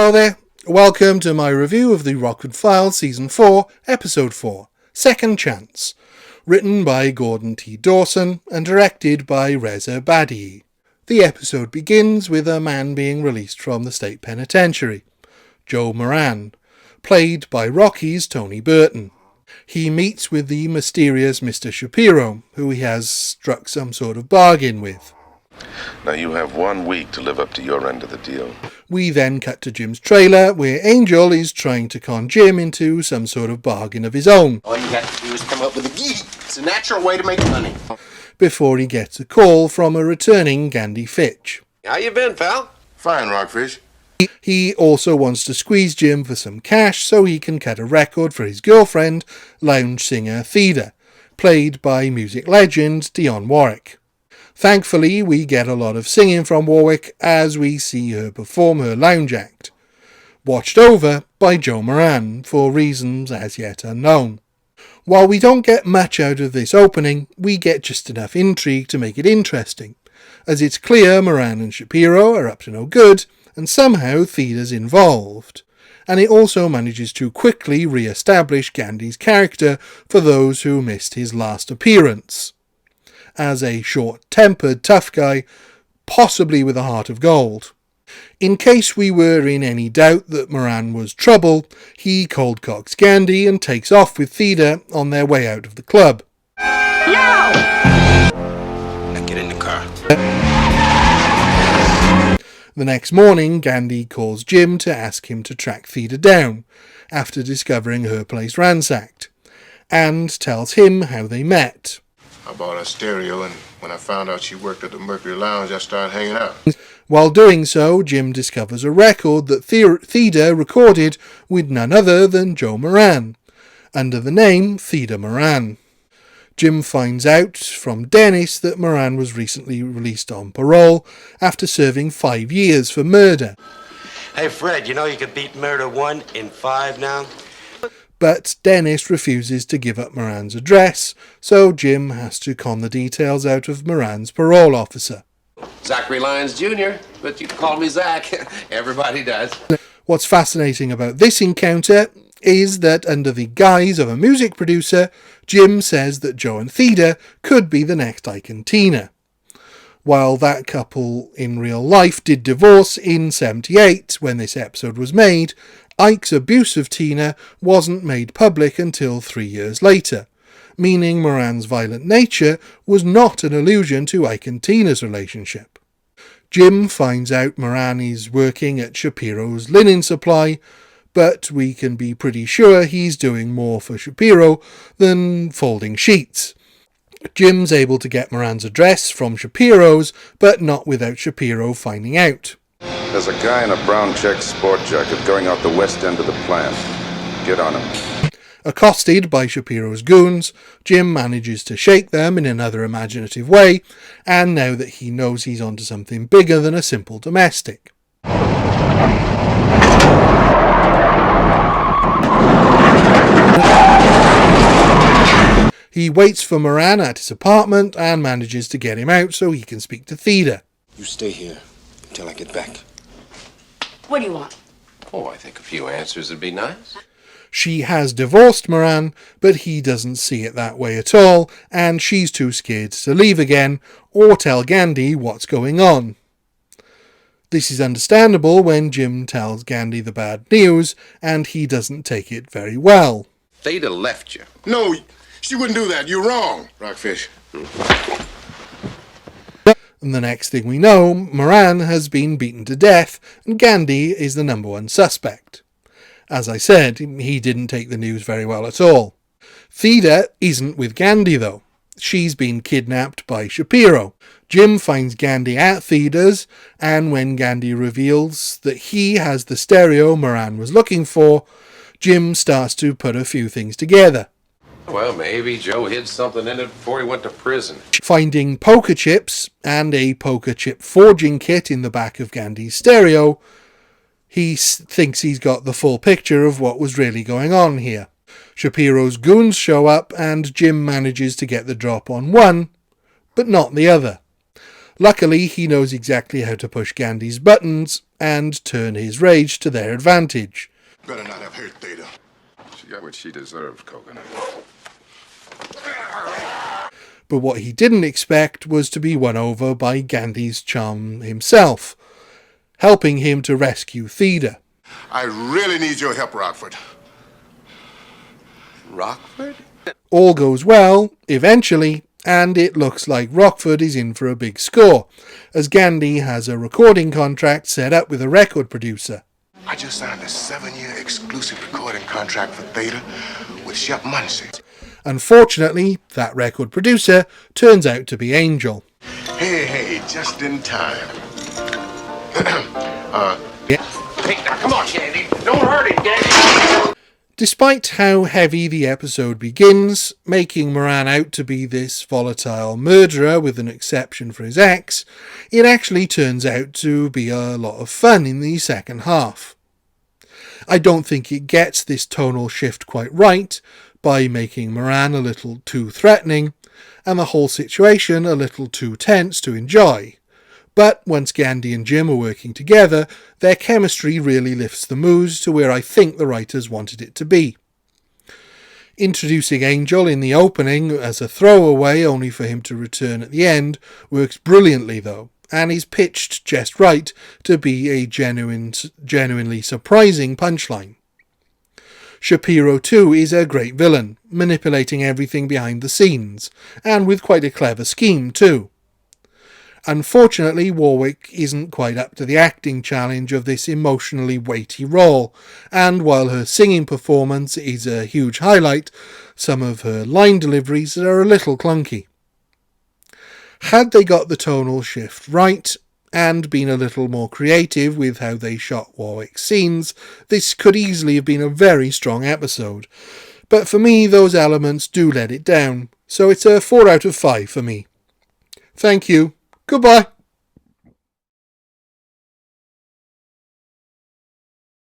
Hello there, welcome to my review of the Rockford Files Season 4, Episode 4, Second Chance, written by Gordon T. Dawson and directed by Reza Badi'i. The episode begins with a man being released from the state penitentiary, Joe Moran, played by Rocky's Tony Burton. He meets with the mysterious Mr. Shapiro, who he has struck some sort of bargain with. Now you have 1 week to live up to your end of the deal. We then cut to Jim's trailer, where Angel is trying to con Jim into some sort of bargain of his own. All you have to do is come up with a gig. It's a natural way to make money. Before he gets a call from a returning Gandhi Fitch. How you been, pal? Fine, Rockfish. He also wants to squeeze Jim for some cash so he can cut a record for his girlfriend, lounge singer Theda, played by music legend Dionne Warwick. Thankfully, we get a lot of singing from Warwick as we see her perform her lounge act, watched over by Joe Moran for reasons as yet unknown. While we don't get much out of this opening, we get just enough intrigue to make it interesting, as it's clear Moran and Shapiro are up to no good, and somehow Theda's involved, and it also manages to quickly re-establish Gandhi's character for those who missed his last appearance, as a short-tempered tough guy, possibly with a heart of gold. In case we were in any doubt that Moran was trouble, he cold-cocks Gandhi and takes off with Theda on their way out of the club. No! Now get in the car. The next morning, Gandhi calls Jim to ask him to track Theda down, after discovering her place ransacked, and tells him how they met. I bought a stereo, and when I found out she worked at the Mercury Lounge, I started hanging out. While doing so, Jim discovers a record that Theda recorded with none other than Joe Moran, under the name Theda Moran. Jim finds out from Dennis that Moran was recently released on parole after serving 5 years for murder. Hey, Fred, you know you could beat murder 1 in 5 now? But Dennis refuses to give up Moran's address, so Jim has to con the details out of Moran's parole officer. Zachary Lyons Jr., but you can call me Zach. Everybody does. What's fascinating about this encounter is that under the guise of a music producer, Jim says that Joe and Theda could be the next Ike and Tina. While that couple in real life did divorce in '78 when this episode was made, Ike's abuse of Tina wasn't made public until 3 years later, meaning Moran's violent nature was not an allusion to Ike and Tina's relationship. Jim finds out Moran is working at Shapiro's linen supply, but we can be pretty sure he's doing more for Shapiro than folding sheets. Jim's able to get Moran's address from Shapiro's, but not without Shapiro finding out. There's a guy in a brown check sport jacket going out the west end of the plant. Get on him. Accosted by Shapiro's goons, Jim manages to shake them in another imaginative way, and now that he knows he's onto something bigger than a simple domestic. He waits for Moran at his apartment and manages to get him out so he can speak to Theda. You stay here until I get back. What do you want? Oh, I think a few answers would be nice. She has divorced Moran, but he doesn't see it that way at all, and she's too scared to leave again or tell Gandhi what's going on. This is understandable when Jim tells Gandhi the bad news, and he doesn't take it very well. Theda left you. No, she wouldn't do that. You're wrong, Rockfish. And the next thing we know, Moran has been beaten to death, and Gandhi is the number one suspect. As I said, he didn't take the news very well at all. Theda isn't with Gandhi though. She's been kidnapped by Shapiro. Jim finds Gandhi at Theda's, and when Gandhi reveals that he has the stereo Moran was looking for, Jim starts to put a few things together. Well, maybe Joe hid something in it before he went to prison. Finding poker chips and a poker chip forging kit in the back of Gandhi's stereo, he thinks he's got the full picture of what was really going on here. Shapiro's goons show up and Jim manages to get the drop on one, but not the other. Luckily, he knows exactly how to push Gandhi's buttons, and turn his rage to their advantage. Better not have hurt Theta. She got what she deserved, Coconut. But what he didn't expect was to be won over by Gandhi's chum himself, helping him to rescue Theta. I really need your help, Rockford. Rockford? All goes well, eventually, and it looks like Rockford is in for a big score, as Gandhi has a recording contract set up with a record producer. I just signed a 7-year exclusive recording contract for Theta with Shep Muncie. Unfortunately, that record producer turns out to be Angel. Hey, just in time. Hey, now come on, Candy. Don't hurt it, Candy. Despite how heavy the episode begins, making Moran out to be this volatile murderer with an exception for his ex, it actually turns out to be a lot of fun in the second half. I don't think it gets this tonal shift quite right by making Moran a little too threatening and the whole situation a little too tense to enjoy. But once Gandhi and Jim are working together, their chemistry really lifts the mood to where I think the writers wanted it to be. Introducing Angel in the opening as a throwaway only for him to return at the end works brilliantly though, and is pitched just right to be a genuinely surprising punchline. Shapiro too is a great villain, manipulating everything behind the scenes, and with quite a clever scheme too. Unfortunately, Warwick isn't quite up to the acting challenge of this emotionally weighty role, and while her singing performance is a huge highlight, some of her line deliveries are a little clunky. Had they got the tonal shift right, and been a little more creative with how they shot Warwick's scenes, this could easily have been a very strong episode. But for me, those elements do let it down, so it's a 4 out of 5 for me. Thank you. Goodbye.